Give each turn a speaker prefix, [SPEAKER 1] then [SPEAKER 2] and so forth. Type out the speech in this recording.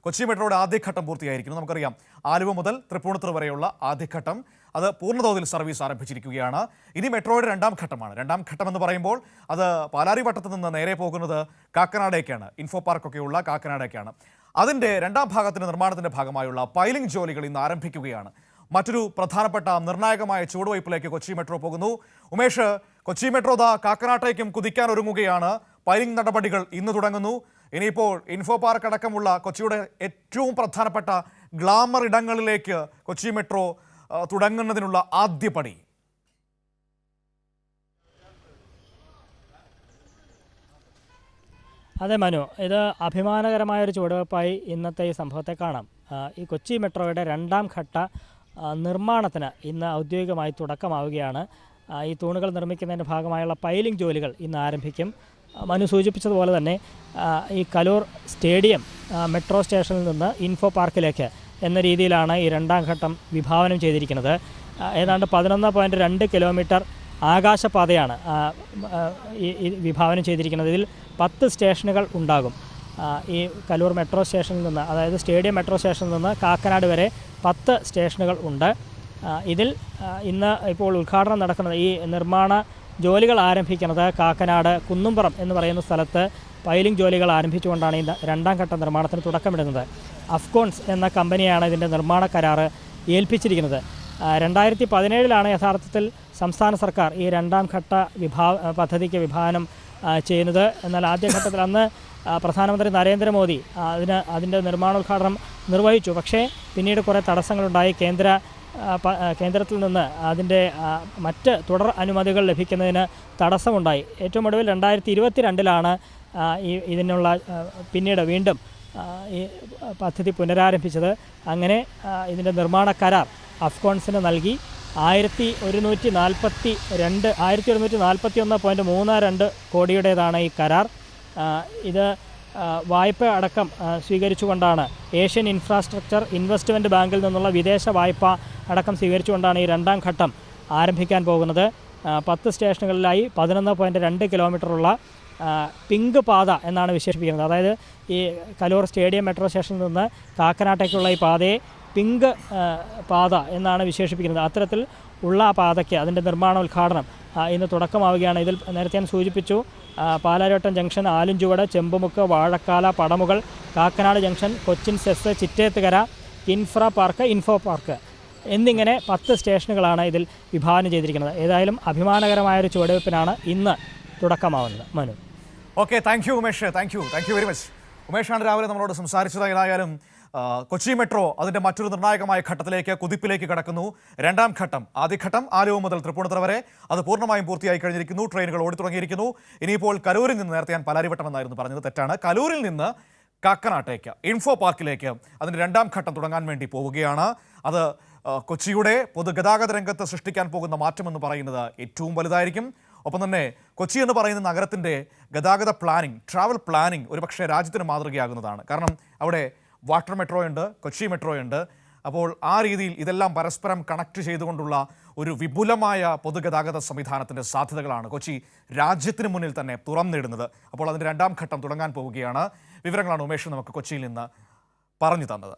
[SPEAKER 1] കൊച്ചി മെട്രോയുടെ ആദ്യഘട്ടം പൂർത്തിയായിരിക്കുന്നു. നമുക്കറിയാം, ആലുവ മുതൽ തൃപ്പൂണിത്തുറ വരെയുള്ള ആദ്യഘട്ടം അത് പൂർണ്ണതോതിൽ സർവീസ് ആരംഭിച്ചിരിക്കുകയാണ്. ഇനി മെട്രോയുടെ രണ്ടാം ഘട്ടമാണ്. രണ്ടാം ഘട്ടം എന്ന് പറയുമ്പോൾ അത് പാലാരിവട്ടത്ത് നിന്ന് നേരെ പോകുന്നത് കാക്കനാടേക്കാണ്, ഇൻഫോ പാർക്കൊക്കെയുള്ള കാക്കനാടേക്കാണ്. അതിൻ്റെ രണ്ടാം ഭാഗത്തിൻ്റെ നിർമ്മാണത്തിൻ്റെ ഭാഗമായുള്ള പൈലിംഗ് ജോലികൾ ഇന്ന് ആരംഭിക്കുകയാണ്. മറ്റൊരു പ്രധാനപ്പെട്ട നിർണായകമായ ചുവടുവയ്പ്പിലേക്ക് കൊച്ചി മെട്രോ പോകുന്നു. ഉമേഷ്, കൊച്ചി മെട്രോ കാക്കനാട്ടേക്കും കുതിക്കാൻ ഒരുങ്ങുകയാണ്. പൈലിംഗ് നടപടികൾ ഇന്ന് തുടങ്ങുന്നു. ഇനിയിപ്പോൾ ഇൻഫോ പാർക്ക് അടക്കമുള്ള കൊച്ചിയുടെ ഏറ്റവും പ്രധാനപ്പെട്ട ഗ്ലാമർ ഇടങ്ങളിലേക്ക് കൊച്ചി മെട്രോ തുടങ്ങുന്നതിനുള്ള ആദ്യപടി.
[SPEAKER 2] അതെ മനു, ഇത് അഭിമാനകരമായൊരു ചുവടുവയ്പ്പായി ഇന്നത്തെ ഈ സംഭവത്തെ കാണാം. ഈ കൊച്ചി മെട്രോയുടെ രണ്ടാം ഘട്ട നിർമ്മാണത്തിന് ഇന്ന് ഔദ്യോഗികമായി തുടക്കമാവുകയാണ്. ഈ തൂണുകൾ നിർമ്മിക്കുന്നതിൻ്റെ ഭാഗമായുള്ള പൈലിംഗ് ജോലികൾ ഇന്ന് ആരംഭിക്കും. മനു സൂചിപ്പിച്ചതുപോലെ തന്നെ ഈ കലൂർ സ്റ്റേഡിയം മെട്രോ സ്റ്റേഷനിൽ നിന്ന് ഇൻഫോ പാർക്കിലേക്ക് എന്ന രീതിയിലാണ് ഈ രണ്ടാം ഘട്ടം വിഭാവനം ചെയ്തിരിക്കുന്നത്. ഏതാണ്ട് 11.2 കിലോമീറ്റർ ആകാശപാതയാണ് ഈ വിഭാവനം ചെയ്തിരിക്കുന്നത്. ഇതിൽ 10 സ്റ്റേഷനുകൾ ഉണ്ടാകും. ഈ കലൂർ മെട്രോ സ്റ്റേഷനിൽ നിന്ന്, അതായത് സ്റ്റേഡിയം മെട്രോ സ്റ്റേഷനിൽ നിന്ന് കാക്കനാട് വരെ 10 സ്റ്റേഷനുകൾ ഉണ്ട്. ഇതിൽ ഇന്ന് ഇപ്പോൾ ഉദ്ഘാടനം നടക്കുന്നത്, ഈ നിർമ്മാണ ജോലികൾ ആരംഭിക്കുന്നത് കാക്കനാട് കുന്നുംപുറം എന്ന് പറയുന്ന സ്ഥലത്ത് പൈലിംഗ് ജോലികൾ ആരംഭിച്ചുകൊണ്ടാണ് ഈ രണ്ടാം ഘട്ട നിർമ്മാണത്തിന് തുടക്കമിടുന്നത്. അഫ്കോൺസ് എന്ന കമ്പനിയാണ് ഇതിൻ്റെ നിർമ്മാണ കരാറ് ഏൽപ്പിച്ചിരിക്കുന്നത്. 2017 യഥാർത്ഥത്തിൽ സംസ്ഥാന സർക്കാർ ഈ രണ്ടാം ഘട്ട പദ്ധതിക്ക് വിഭാവനം ചെയ്യുന്നത്. എന്നാൽ ആദ്യഘട്ടത്തിൽ അന്ന് പ്രധാനമന്ത്രി നരേന്ദ്രമോദി അതിൻ്റെ നിർമ്മാണോദ്ഘാടനം നിർവഹിച്ചു. പക്ഷേ പിന്നീട് കുറേ തടസ്സങ്ങളുണ്ടായി. കേന്ദ്രത്തിൽ നിന്ന് അതിൻ്റെ മറ്റ് തുടർ അനുമതികൾ ലഭിക്കുന്നതിന് തടസ്സമുണ്ടായി. ഏറ്റവും ഒടുവിൽ 2022 ഇതിനുള്ള പിന്നീട് വീണ്ടും ഈ പദ്ധതി പുനരാരംഭിച്ചത്. അങ്ങനെ ഇതിൻ്റെ നിർമ്മാണ കരാർ അഫ്കോൺസിന് നൽകി. 1141.32 കോടിയുടേതാണ് ഈ കരാർ. ഇത് വായ്പ അടക്കം സ്വീകരിച്ചുകൊണ്ടാണ്, ഏഷ്യൻ ഇൻഫ്രാസ്ട്രക്ചർ ഇൻവെസ്റ്റ്മെൻറ്റ് ബാങ്കിൽ നിന്നുള്ള വിദേശ വായ്പ അടക്കം സ്വീകരിച്ചുകൊണ്ടാണ് ഈ രണ്ടാം ഘട്ടം ആരംഭിക്കാൻ പോകുന്നത്. 10 സ്റ്റേഷനുകളിലായി 11.2 കിലോമീറ്ററുള്ള പിങ്ക് പാത എന്നാണ് വിശേഷിപ്പിക്കുന്നത്. അതായത് ഈ കലൂർ സ്റ്റേഡിയം മെട്രോ സ്റ്റേഷനിൽ നിന്ന് കാക്കനാട്ടേക്കുള്ള ഈ പാതയെ പിങ്ക് പാത എന്നാണ് വിശേഷിപ്പിക്കുന്നത്. അത്തരത്തിൽ ഉള്ള ആ പാതയ്ക്ക് അതിൻ്റെ നിർമ്മാണോദ്ഘാടനം ഇന്ന് തുടക്കമാവുകയാണ്. ഇതിൽ നേരത്തെ ഞാൻ സൂചിപ്പിച്ചു, Palarivattom junction, Alumchuvadu, Chembumukku, Vazhakkala, Padamugal, Kakkanad junction, Cochin SEZ, Chittethukara, info park എന്നിങ്ങനെ 10 സ്റ്റേഷനുകളാണ് ഇതിൽ വിഭാവനം ചെയ്തിരിക്കുന്നത്. ഏതായാലും അഭിമാനകരമായൊരു ചുവടുവയ്പ്പിനാണ് ഇന്ന് തുടക്കമാവുന്നത്. മനു.
[SPEAKER 1] Okay, thank you Umesh. Thank you very much. ഉമേഷാണ് രാവിലെ നമ്മളോട് സംസാരിച്ചത്. ഏതായാലും കൊച്ചി മെട്രോ അതിൻ്റെ മറ്റൊരു നിർണായകമായ ഘട്ടത്തിലേക്ക്, കുതിപ്പിലേക്ക് കടക്കുന്നു. രണ്ടാം ഘട്ടം, ആദ്യഘട്ടം ആലുവ മുതൽ തൃപ്പൂണിത്തുറ വരെ അത് പൂർണ്ണമായും പൂർത്തിയായി കഴിഞ്ഞിരിക്കുന്നു. ട്രെയിനുകൾ ഓടിത്തുടങ്ങിയിരിക്കുന്നു. ഇനിയിപ്പോൾ കലൂരിൽ നിന്ന്, നേരത്തെ ഞാൻ പാലാരിവട്ടം എന്നായിരുന്നു പറഞ്ഞത്, തെറ്റാണ്, കലൂരിൽ നിന്ന് കാക്കനാട്ടേക്ക് ഇൻഫോ പാർക്കിലേക്ക് അതിൻ്റെ രണ്ടാം ഘട്ടം തുടങ്ങാൻ വേണ്ടി പോവുകയാണ്. അത് കൊച്ചിയുടെ പൊതുഗതാഗത രംഗത്ത് സൃഷ്ടിക്കാൻ പോകുന്ന മാറ്റമെന്ന് പറയുന്നത് ഏറ്റവും വലുതായിരിക്കും. ഒപ്പം തന്നെ കൊച്ചി എന്ന് പറയുന്ന നഗരത്തിൻ്റെ ഗതാഗത പ്ലാനിംഗ്, ട്രാവൽ പ്ലാനിംഗ് ഒരുപക്ഷെ രാജ്യത്തിന് മാതൃകയാകുന്നതാണ്. കാരണം അവിടെ വാട്ടർ മെട്രോ ഉണ്ട്, കൊച്ചി മെട്രോ ഉണ്ട്. അപ്പോൾ ആ രീതിയിൽ ഇതെല്ലാം പരസ്പരം കണക്ട് ചെയ്തുകൊണ്ടുള്ള ഒരു വിപുലമായ പൊതുഗതാഗത സംവിധാനത്തിൻ്റെ സാധ്യതകളാണ് കൊച്ചി രാജ്യത്തിന് മുന്നിൽ തന്നെ തുറന്നിടുന്നത്. അപ്പോൾ അതിൻ്റെ രണ്ടാം ഘട്ടം തുടങ്ങാൻ പോവുകയാണ്. വിവരങ്ങളാണ് ഉമേഷ് നമുക്ക് കൊച്ചിയിൽ നിന്ന് പറഞ്ഞു തന്നത്.